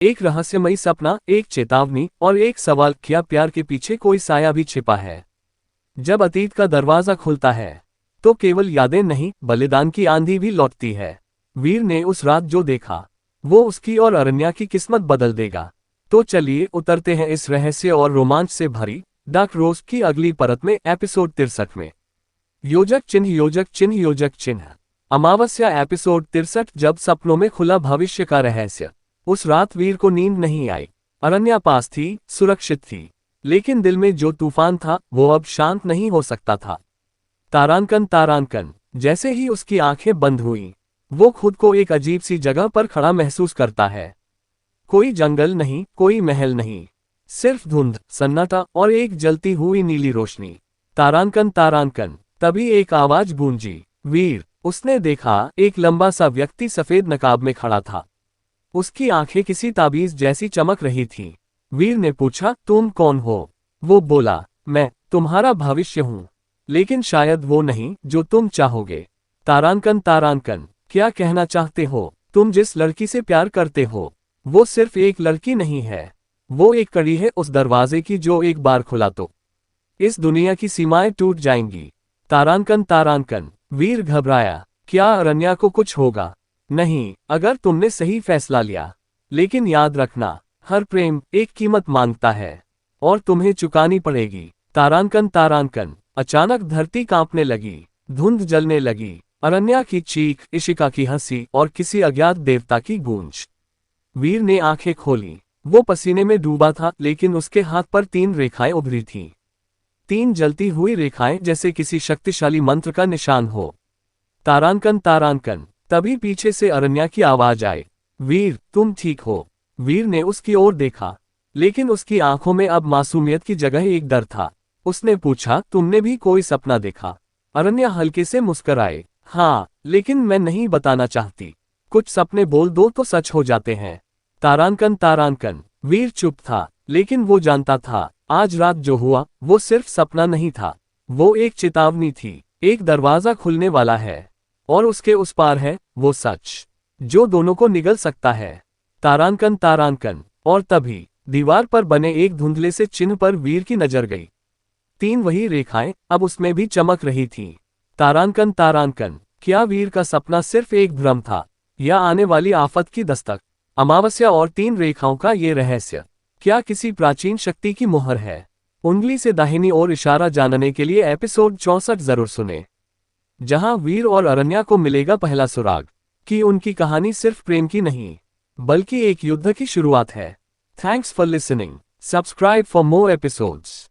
एक रहस्यमयी सपना, एक चेतावनी और एक सवाल, क्या प्यार के पीछे कोई साया भी छिपा है? जब अतीत का दरवाजा खुलता है तो केवल यादें नहीं, बलिदान की आंधी भी लौटती है। वीर ने उस रात जो देखा वो उसकी और अरण्या की किस्मत बदल देगा। तो चलिए उतरते हैं इस रहस्य और रोमांच से भरी डार्क रोज की अगली परत में। एपिसोड 63 में योजक चिन्ह, योजक चिन्ह, योजक चिन्ह। अमावस्या एपिसोड 63। जब सपनों में खुला भविष्य का रहस्य। उस रात वीर को नींद नहीं आई। अरण्या पास थी, सुरक्षित थी, लेकिन दिल में जो तूफान था वो अब शांत नहीं हो सकता था। तारांकन, तारांकन। जैसे ही उसकी आंखें बंद हुईं, वो खुद को एक अजीब सी जगह पर खड़ा महसूस करता है। कोई जंगल नहीं, कोई महल नहीं, सिर्फ धुंध, सन्नाटा और एक जलती हुई नीली रोशनी। तारांकन, तारांकन। तभी एक आवाज गूंजी, वीर। उसने देखा, एक लंबा सा व्यक्ति सफेद नकाब में खड़ा था। उसकी आंखें किसी ताबीज जैसी चमक रही थीं। वीर ने पूछा, तुम कौन हो? वो बोला, मैं तुम्हारा भविष्य हूँ, लेकिन शायद वो नहीं जो तुम चाहोगे। तारांकन, तारांकन। क्या कहना चाहते हो? तुम जिस लड़की से प्यार करते हो वो सिर्फ एक लड़की नहीं है, वो एक कड़ी है उस दरवाजे की जो एक बार खुला तो इस दुनिया की सीमाएं टूट जाएंगी। तारांकन, तारांकन। वीर घबराया। क्या अरण्या को कुछ होगा? नहीं, अगर तुमने सही फैसला लिया। लेकिन याद रखना, हर प्रेम एक कीमत मांगता है और तुम्हें चुकानी पड़ेगी। तारांकन, तारांकन। अचानक धरती कांपने लगी, धुंध जलने लगी। अरण्या की चीख, इशिका की हंसी और किसी अज्ञात देवता की गूंज। वीर ने आंखें खोली। वो पसीने में डूबा था, लेकिन उसके हाथ पर 3 रेखाएं उभरी थीं। 3 जलती हुई रेखाएं, जैसे किसी शक्तिशाली मंत्र का निशान हो। तारांकन, तारांकन। तभी पीछे से अरण्या की आवाज आई, वीर, तुम ठीक हो? वीर ने उसकी ओर देखा, लेकिन उसकी आंखों में अब मासूमियत की जगह एक डर था। उसने पूछा, तुमने भी कोई सपना देखा? अरण्या हल्के से मुस्कुराए, हाँ, लेकिन मैं नहीं बताना चाहती। कुछ सपने बोल दो तो सच हो जाते हैं। तारांकन, तारांकन। वीर चुप था, लेकिन वो जानता था, आज रात जो हुआ वो सिर्फ सपना नहीं था, वो एक चेतावनी थी। एक दरवाजा खुलने वाला है और उसके उस पार है वो सच जो दोनों को निगल सकता है। तारांकन, तारांकन। और तभी दीवार पर बने एक धुंधले से चिन्ह पर वीर की नजर गई। 3 वही रेखाएं अब उसमें भी चमक रही थीं। तारांकन, तारांकन। क्या वीर का सपना सिर्फ एक भ्रम था, या आने वाली आफत की दस्तक? अमावस्या और 3 रेखाओं का ये रहस्य क्या किसी प्राचीन शक्ति की मोहर है? उंगली से दाहिनी ओर इशारा जानने के लिए एपिसोड 64 जरूर सुने, जहां वीर और अरण्या को मिलेगा पहला सुराग कि उनकी कहानी सिर्फ प्रेम की नहीं, बल्कि एक युद्ध की शुरुआत है। Thanks for listening. Subscribe for more episodes.